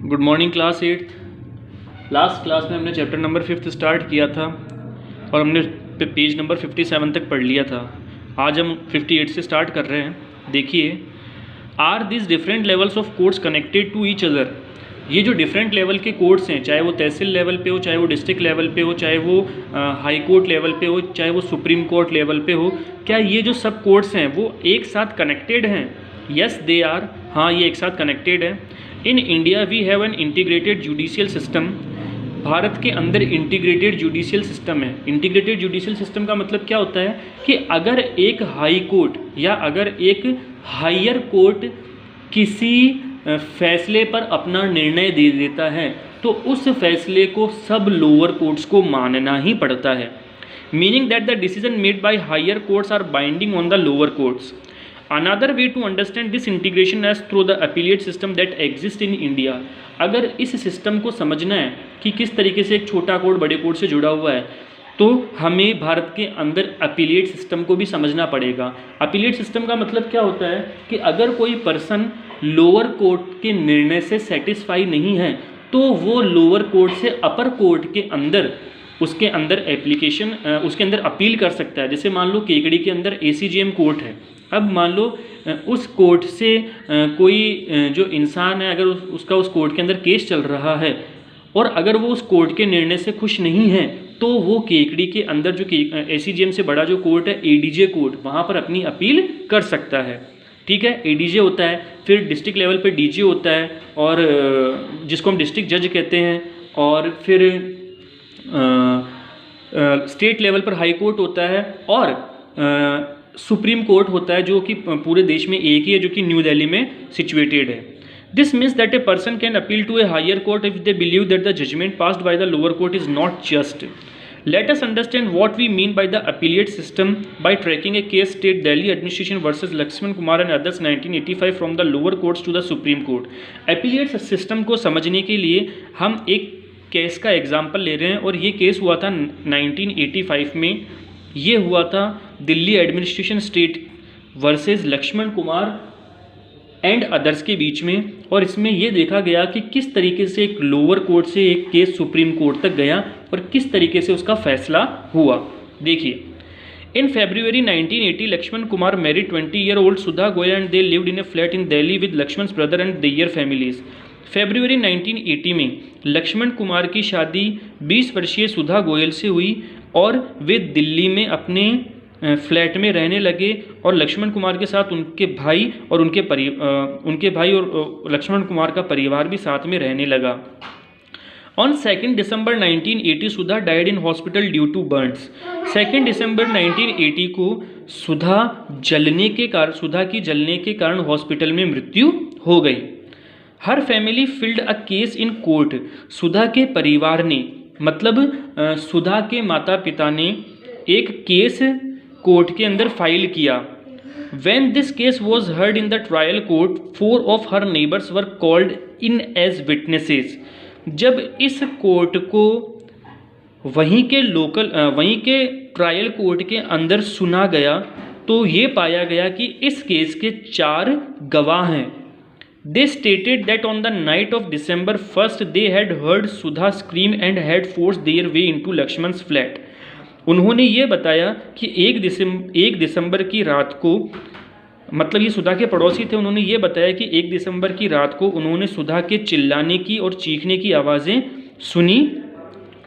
Good morning class 8। Last class में हमने chapter number 5 start किया था और हमने पेज नंबर 57 तक पढ़ लिया था। आज हम 58 से स्टार्ट कर रहे हैं। देखिए, are this different levels of courts connected to each other. ये जो डिफरेंट लेवल के कोर्ट्स हैं, चाहे वो तहसील लेवल पे हो, चाहे वो डिस्ट्रिक्ट लेवल पे हो, चाहे वो हाई कोर्ट लेवल पे हो, चाहे वो सुप्रीम कोर्ट लेवल पे हो, क्या ये जो सब कोर्ट्स हैं वो एक साथ कनेक्टेड हैं? Yes they are. हाँ, ये एक साथ कनेक्टेड है। In India we have an integrated judicial system. भारत के अंदर इंटीग्रेटेड जुडिशियल सिस्टम है। इंटीग्रेटेड जुडिशियल सिस्टम का मतलब क्या होता है कि अगर एक हाई कोर्ट या अगर एक हायर कोर्ट किसी फैसले पर अपना निर्णय दे देता है तो उस फैसले को सब लोअर कोर्ट्स को मानना ही पड़ता है। Meaning that the decision made by higher courts are binding on the lower courts. Another way to understand this integration is through the appellate system that exists in India। अगर इस system को समझना है कि किस तरीके से एक छोटा कोर्ट बड़े कोर्ट से जुड़ा हुआ है तो हमें भारत के अंदर अपीलेट सिस्टम को भी समझना पड़ेगा। अपीलेट सिस्टम का मतलब क्या होता है कि अगर कोई पर्सन लोअर कोर्ट के निर्णय से सेटिस्फाई नहीं है तो वो लोअर कोर्ट से अपर कोर्ट के अंदर उसके अंदर अपील कर सकता है। जैसे मान लो केकड़ी के अंदर ACGM कोर्ट है। अब मान लो उस कोर्ट से कोई जो इंसान है, अगर उसका उस कोर्ट के अंदर केस चल रहा है और अगर वो उस कोर्ट के निर्णय से खुश नहीं है तो वो केकड़ी के अंदर जो ACGM से बड़ा जो कोर्ट है ADJ कोर्ट, वहाँ पर अपनी अपील कर सकता है। ठीक है, ADJ होता है, फिर डिस्ट्रिक्ट लेवल पे DJ होता है और जिसको हम डिस्ट्रिक्ट जज कहते हैं, और फिर स्टेट लेवल पर हाई कोर्ट होता है और सुप्रीम कोर्ट होता है जो कि पूरे देश में एक ही है, जो कि न्यू दिल्ली में सिचुएटेड है। This means that a person can appeal to a higher court if they believe that the judgement passed by the lower court is not just. Let us understand what we mean by the appellate system by tracking a case state Delhi administration versus Lakshman Kumar and others 1985 from the lower courts to the Supreme Court। Appellate system को समझने के लिए हम एक case का example ले रहे हैं और ये केस हुआ था 1985 में। ये हुआ था Delhi administration state versus Lakshman Kumar and others के बीच में, और इसमें यह देखा गया कि किस तरीके से एक लोअर कोर्ट से एक केस सुप्रीम कोर्ट तक गया और किस तरीके से उसका फैसला हुआ। देखिए, in February 1980 Lakshman Kumar married 20-year-old Sudha Goyal and they lived in a flat in Delhi with Lakshman brother and their families. February 1980 में लक्ष्मण कुमार की शादी 20 वर्षीय सुधा गोयल से हुई और वे दिल्ली में अपने फ्लैट में रहने लगे और लक्ष्मण कुमार के साथ उनके भाई और लक्ष्मण कुमार का परिवार भी साथ में रहने लगा। On 2 December 1980 Sudha died in hospital due to burns. 2 December 1980 को सुधा की जलने के कारण हॉस्पिटल में मृत्यु हो गई। हर family filed a case in court. Sudha के परिवार ने, मतलब सुधा के माता पिता ने एक केस कोर्ट के अंदर फाइल किया। When this case was heard in the trial court, 4 of her neighbors were called in as witnesses। जब इस कोर्ट को वहीं के ट्रायल कोर्ट के अंदर सुना गया तो ये पाया गया कि इस केस के 4 गवाह हैं। They stated that on the night of December 1st they had heard Sudha scream and had forced their way into Lakshman's flat। उन्होंने ये बताया कि 1 दिसंबर की रात को, मतलब ये सुधा के पड़ोसी थे, उन्होंने ये बताया कि 1 दिसंबर की रात को उन्होंने सुधा के चिल्लाने की और चीखने की आवाज़ें सुनी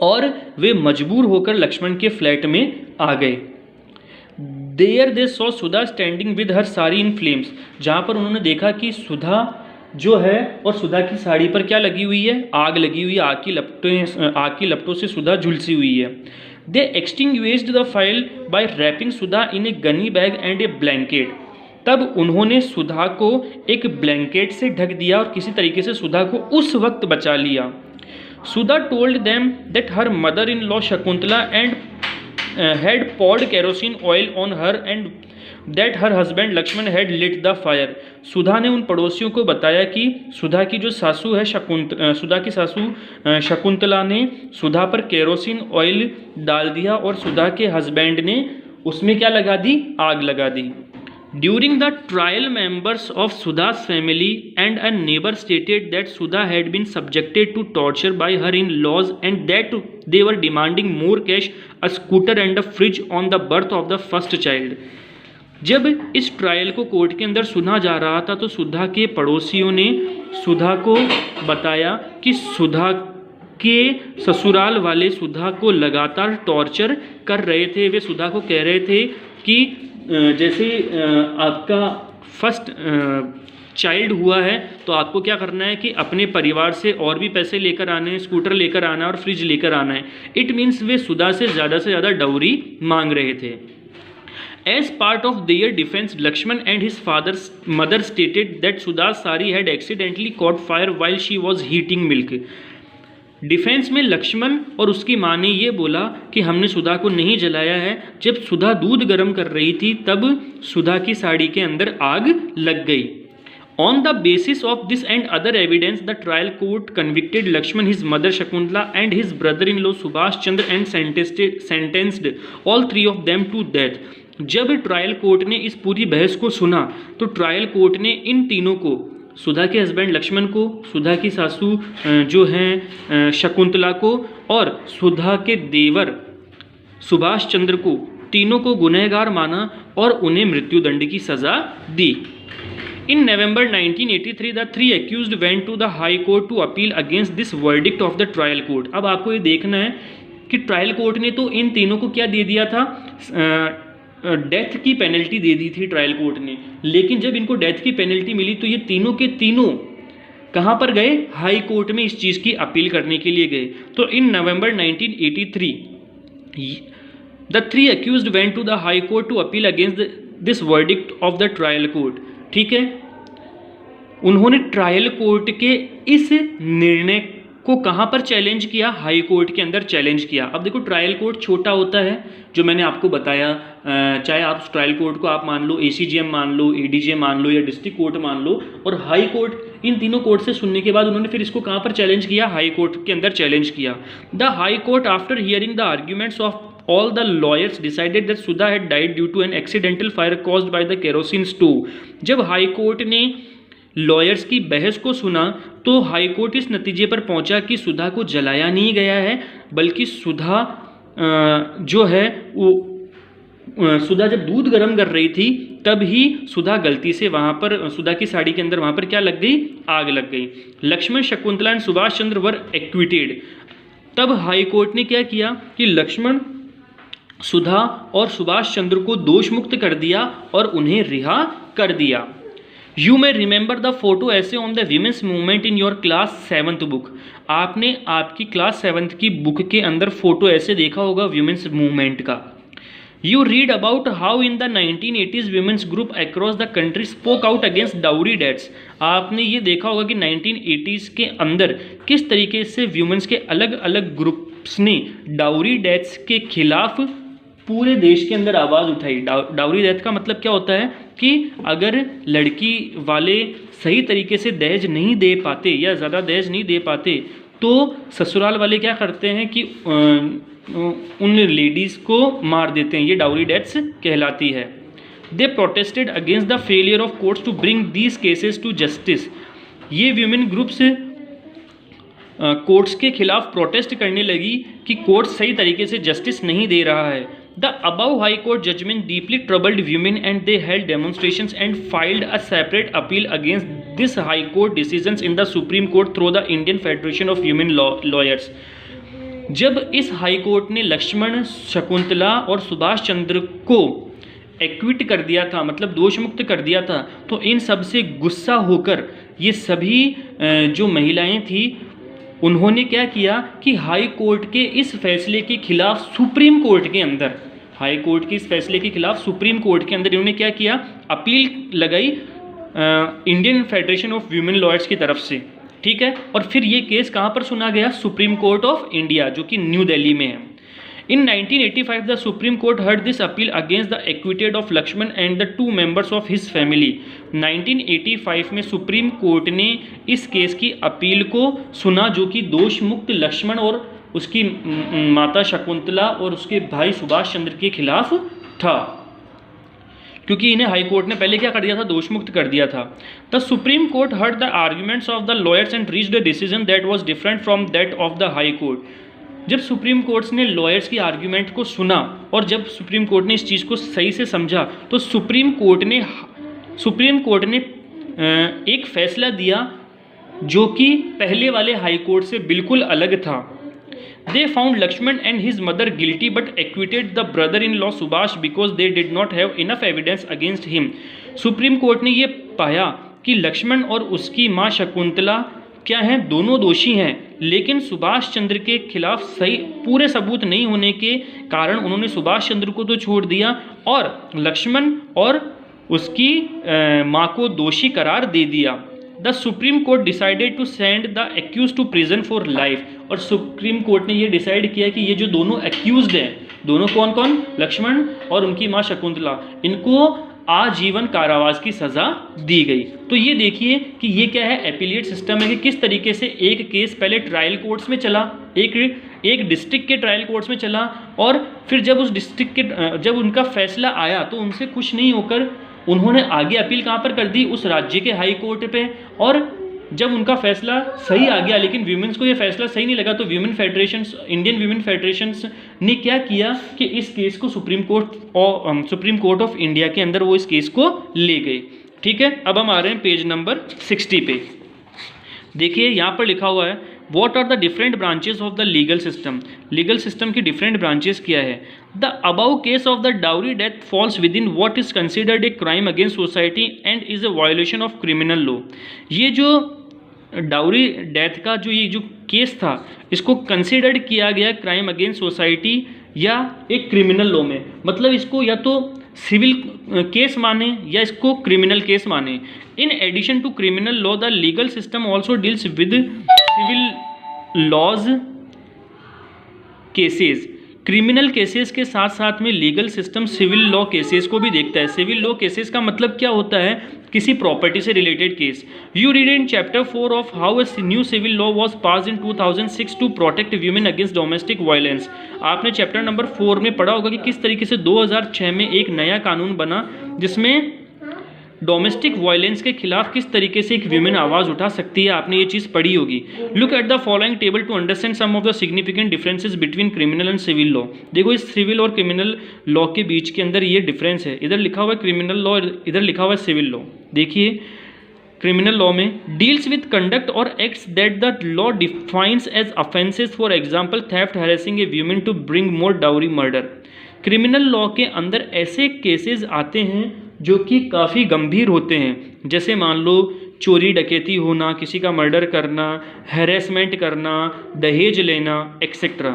और वे मजबूर होकर लक्ष्मण के फ्लैट में आ गए। There they saw Sudha standing with her sari in flames. जहाँ पर उन्होंने देखा कि सुधा जो है और सुधा की साड़ी पर क्या लगी हुई है, आग लगी हुई है, आग की लपटों से सुधा झुलसी हुई है। They extinguished the fire by wrapping Sudha in a gunny bag and a blanket. तब उन्होंने सुधा को एक ब्लैंकेट से ढक दिया और किसी तरीके से सुधा को उस वक्त बचा लिया। Sudha told them that her mother in law Shakuntala and had poured kerosene oil on her and that her husband Lakshman had lit the fire। Sudha ने उन पड़ोसियों को बताया कि सुधा की जो सासू है शकुंतला ने सुधा पर केरोसिन ऑयल डाल दिया और सुधा के हस्बैंड ने उसमें क्या लगा दी, आग लगा दी। During the trial, members of Sudha's family and a neighbor stated that Sudha had been subjected to torture by her in-laws and that they were demanding more cash, a scooter and a fridge on the birth of the first child. जब इस trial को court के अंदर सुना जा रहा था तो सुधा के पड़ोसियों ने सुधा को बताया कि सुधा के ससुराल वाले सुधा को लगातार टॉर्चर कर रहे थे। वे सुधा को कह रहे थे कि जैसे आपका फर्स्ट चाइल्ड हुआ है तो आपको क्या करना है कि अपने परिवार से और भी पैसे लेकर आने हैं, स्कूटर लेकर आना है और फ्रिज लेकर आना है। इट मीन्स वे सुधा से ज़्यादा डाउरी मांग रहे थे। As part of their defense, Lakshman and his father's mother stated that Sudha's sari had accidentally caught fire while she was heating milk. Defence में लक्ष्मण और उसकी माँ ने ये बोला कि हमने सुधा को नहीं जलाया है, जब सुधा दूध गर्म कर रही थी तब सुधा की साड़ी के अंदर आग लग गई। On the basis of this and other evidence, the trial court convicted Lakshman, his mother Shakuntala and his brother-in-law Subhash Chandra and sentenced all three of them to death. जब ट्रायल कोर्ट ने इस पूरी बहस को सुना तो trial court ने इन तीनों को, सुधा के हस्बैंड लक्ष्मण को, सुधा की सासू जो हैं शकुंतला को और सुधा के देवर सुभाष चंद्र को, तीनों को गुनहगार माना और उन्हें मृत्युदंड की सज़ा दी। In November 1983, the three accused went to the High Court to appeal against this verdict of the trial court. अब आपको ये देखना है कि ट्रायल कोर्ट ने तो इन तीनों को क्या दे दिया था, डेथ की पेनल्टी दे दी थी ट्रायल कोर्ट ने, लेकिन जब इनको डेथ की पेनल्टी मिली तो ये तीनों के तीनों कहाँ पर गए, हाई कोर्ट में इस चीज़ की अपील करने के लिए गए। तो in November 1983 the three accused went to the high court to appeal against this verdict of the trial court. ठीक है, उन्होंने ट्रायल कोर्ट के इस निर्णय को कहाँ पर चैलेंज किया, हाई कोर्ट के अंदर चैलेंज किया। अब देखो ट्रायल कोर्ट छोटा होता है, जो मैंने आपको बताया, चाहे आप ट्रायल कोर्ट को आप मान लो ACGM मान लो, ADJ मान लो या डिस्ट्रिक्ट कोर्ट मान लो, और हाई कोर्ट, इन तीनों कोर्ट से सुनने के बाद उन्होंने फिर इसको कहाँ पर चैलेंज किया, हाई कोर्ट के अंदर चैलेंज किया। The high court after hearing the arguments of all the lawyers decided that Sudha had died due to an accidental fire caused by the kerosene stove। जब हाई कोर्ट ने lawyers की बहस को सुना तो हाई कोर्ट इस नतीजे पर पहुंचा कि सुधा को जलाया नहीं गया है, बल्कि सुधा जो है वो सुधा जब दूध गर्म कर रही थी तब ही सुधा गलती से वहाँ पर सुधा की साड़ी के अंदर वहाँ पर क्या लग गई, आग लग गई। Lakshman, Shakuntala and Subhash Chandra were acquitted. तब हाई कोर्ट ने क्या किया कि लक्ष्मण, सुधा और सुभाष चंद्र को दोष मुक्त कर दिया और उन्हें रिहा कर दिया। You may remember the photo essay on the women's movement in your class 7th book. आपने आपकी क्लास 7th की बुक के अंदर फोटो ऐसे देखा होगा वीमेंस मूवमेंट का। You read about how in the 1980s women's group across the country spoke out against dowry deaths. आपने ये देखा होगा कि 1980s के अंदर किस तरीके से वीमेंस के अलग अलग ग्रुप्स ने डाउरी डेट्स के खिलाफ पूरे देश के अंदर आवाज़ उठाई। डाउरी डेथ का मतलब क्या होता है कि अगर लड़की वाले सही तरीके से दहेज नहीं दे पाते या ज़्यादा दहेज नहीं दे पाते तो ससुराल वाले क्या करते हैं कि उन लेडीज़ को मार देते हैं। ये डाउरी डेथ्स कहलाती है। They protested against the failure of courts to bring these cases to justice. ये वीमेन ग्रुप्स कोर्ट्स के खिलाफ प्रोटेस्ट करने लगी कि कोर्ट सही तरीके से जस्टिस नहीं दे रहा है। The above High Court judgment deeply troubled women and they held demonstrations and filed a separate appeal against this High Court decisions in the Supreme Court through the Indian Federation of Women Lawyers। जब इस high court ने लक्ष्मण, शकुंतला और सुभाष चंद्र को equity कर दिया था, मतलब दोष मुक्त कर दिया था, तो इन सब से गुस्सा होकर ये सभी जो महिलाएं थी उन्होंने क्या किया कि हाई कोर्ट के इस फैसले के खिलाफ सुप्रीम कोर्ट के अंदर, हाई कोर्ट के इस फैसले के खिलाफ सुप्रीम कोर्ट के अंदर इन्होंने क्या किया, अपील लगाई Indian federation of women lawyers की तरफ से। ठीक है, और फिर ये केस कहाँ पर सुना गया, सुप्रीम कोर्ट ऑफ इंडिया जो कि न्यू दिल्ली में है। In 1985, the Supreme Court heard this appeal against the acquittal of Lakshman and the 2 members of his family। 1985 में सुप्रीम कोर्ट ने इस केस की अपील को सुना जो कि दोष मुक्त लक्ष्मण और उसकी माता शकुंतला और उसके भाई सुभाष चंद्र के खिलाफ था। क्योंकि इन्हें हाई कोर्ट ने पहले क्या कर दिया था, दोष मुक्त कर दिया था। The supreme court heard the arguments of the lawyers and reached a decision that was different from that of the high court. जब सुप्रीम कोर्ट ने लॉयर्स की आर्ग्यूमेंट को सुना और जब सुप्रीम कोर्ट ने इस चीज़ को सही से समझा तो सुप्रीम कोर्ट ने एक फैसला दिया जो कि पहले वाले हाई कोर्ट से बिल्कुल अलग था। They found Lakshman and his mother guilty but acquitted the brother-in-law Subhash because they did not have enough evidence against him. Supreme court ने ये पाया कि लक्ष्मण और उसकी माँ शकुंतला क्या हैं, दोनों दोषी हैं, लेकिन सुभाष चंद्र के खिलाफ सही पूरे सबूत नहीं होने के कारण उन्होंने सुभाष चंद्र को तो छोड़ दिया और लक्ष्मण और उसकी माँ को दोषी करार दे दिया। The supreme court decided to send the accused to prison for life. और सुप्रीम कोर्ट ने ये डिसाइड किया कि ये जो दोनों एक्यूज्ड हैं, दोनों कौन कौन, लक्ष्मण और उनकी माँ शकुंतला, इनको आजीवन कारावास की सज़ा दी गई। तो ये देखिए कि ये क्या है, एपीलेट सिस्टम है कि किस तरीके से एक केस पहले ट्रायल कोर्ट्स में चला, एक डिस्ट्रिक्ट के ट्रायल कोर्ट्स में चला और फिर जब उस डिस्ट्रिक्ट के जब उनका फैसला आया तो उनसे खुश नहीं होकर उन्होंने आगे अपील कहाँ पर कर दी, उस राज्य के हाई कोर्ट पे। और जब उनका फैसला सही आ गया लेकिन वीमेंस को ये फैसला सही नहीं लगा तो इंडियन वीमेन फेडरेशंस ने क्या किया कि इस केस को सुप्रीम कोर्ट ऑफ इंडिया के अंदर वो इस केस को ले गए। ठीक है, अब हम आ रहे हैं पेज नंबर 60 पे। देखिए यहाँ पर लिखा हुआ है what are the different branches of the legal system. Legal system की डिफरेंट ब्रांचेस क्या है। The above case of the dowry death falls within what is considered a crime against society and is a violation of criminal law. ये जो dowry death का जो case था इसको considered किया गया क्राइम अगेंस्ट सोसाइटी या एक क्रिमिनल लॉ में, मतलब इसको या तो सिविल केस माने या इसको क्रिमिनल केस माने। In addition to criminal law the legal system also deals with civil laws cases. Criminal cases के साथ साथ में legal system civil law cases को भी देखता है। सिविल लॉ केसेस का मतलब क्या होता है, किसी प्रॉपर्टी से related case. You read in chapter 4 of how a new civil law was passed in 2006 to protect women against domestic violence. आपने चैप्टर नंबर 4 में पढ़ा होगा कि किस तरीके से 2006 में एक नया कानून बना जिसमें डोमेस्टिक वायलेंस के खिलाफ किस तरीके से एक वीमेन आवाज़ उठा सकती है, आपने ये चीज़ पढ़ी होगी। Look at the following table to understand some of the significant differences between criminal and civil law. देखो इस सिविल और क्रिमिनल लॉ के बीच के अंदर ये डिफरेंस है, इधर लिखा हुआ है क्रिमिनल लॉ, इधर लिखा हुआ है सिविल लॉ। देखिए क्रिमिनल लॉ में डील्स विद कंडक्ट और acts that the law defines as offences, for example theft, harassing a women to bring more dowry, murder. Criminal law के अंदर ऐसे केसेस आते हैं जो कि काफ़ी गंभीर होते हैं, जैसे मान लो चोरी डकैती होना, किसी का मर्डर करना, हैरेसमेंट करना, दहेज लेना, etcetera.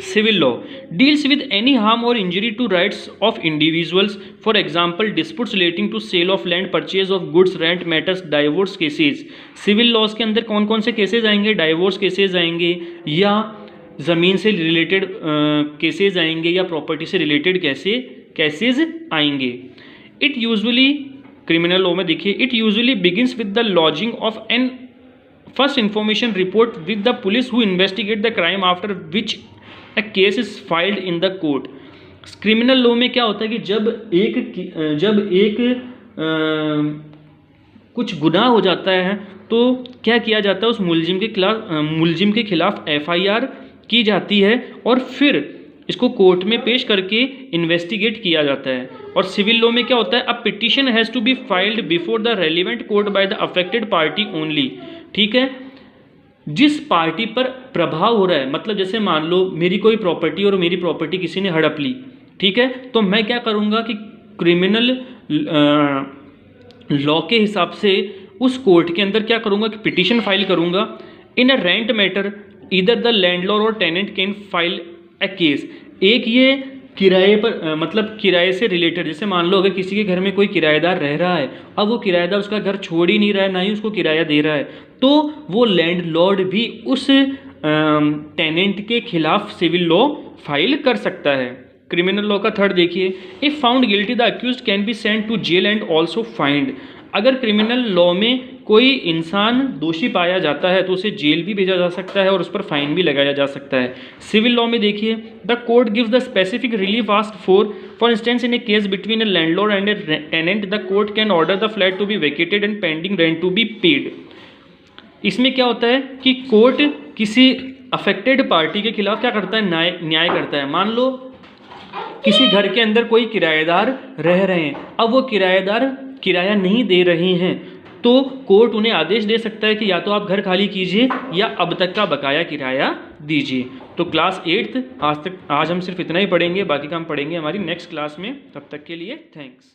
Civil law deals with any harm or injury to rights of individuals, for example disputes relating to sale of land, purchase of goods, rent matters, divorce cases. Civil laws के अंदर कौन कौन से cases आएंगे, divorce cases आएंगे या ज़मीन से रिलेटेड केसेस आएंगे या प्रॉपर्टी से रिलेटेड केसेस आएंगे। इट यूजुअली क्रिमिनल लॉ में देखिए it usually begins with the lodging of an first information report with the police who investigate the crime after which a case is filed in the court. Criminal law में क्या होता है कि जब एक कुछ गुनाह हो जाता है तो क्या किया जाता है, उस मुलजिम के खिलाफ FIR की जाती है और फिर इसको कोर्ट में पेश करके इन्वेस्टिगेट किया जाता है। और सिविल लॉ में क्या होता है, a petition has to be filed before the relevant court by the affected party only. ठीक है, जिस पार्टी पर प्रभाव हो रहा है, मतलब जैसे मान लो मेरी कोई प्रॉपर्टी और मेरी प्रॉपर्टी किसी ने हड़प ली, ठीक है, तो मैं क्या करूँगा कि क्रिमिनल लॉ के हिसाब से उस कोर्ट के अंदर क्या करूँगा कि पिटिशन फाइल करूँगा। In a rent matter either the landlord or tenant can file a case. एक ये किराए पर मतलब किराए से रिलेटेड, जैसे मान लो अगर किसी के घर में कोई किराएदार रह रहा है, अब वो किराएदार उसका घर छोड़ ही नहीं रहा है, ना ही उसको किराया दे रहा है, तो वो लैंडलॉर्ड भी उस टेनेंट के खिलाफ सिविल लॉ फाइल कर सकता है। क्रिमिनल लॉ का थर्ड देखिए, if found guilty the accused can be sent to jail and also fined. अगर क्रिमिनल लॉ में कोई इंसान दोषी पाया जाता है तो उसे जेल भी भेजा जा सकता है और उस पर फाइन भी लगाया जा सकता है। सिविल लॉ में देखिए, the court gives the specific relief asked for instance in a case between a landlord and a tenant the court can order the flat to be vacated and pending rent to be paid. इसमें क्या होता है कि court किसी affected party के खिलाफ क्या करता है, न्याय करता है। मान लो किसी घर के अंदर कोई किराएदार रह रहे हैं, अब वो किराएदार किराया नहीं दे रहे हैं, तो कोर्ट उन्हें आदेश दे सकता है कि या तो आप घर खाली कीजिए या अब तक का बकाया किराया दीजिए। तो क्लास 8th आज हम सिर्फ इतना ही पढ़ेंगे, बाकी का हम पढ़ेंगे हमारी नेक्स्ट क्लास में। तब तक के लिए थैंक्स।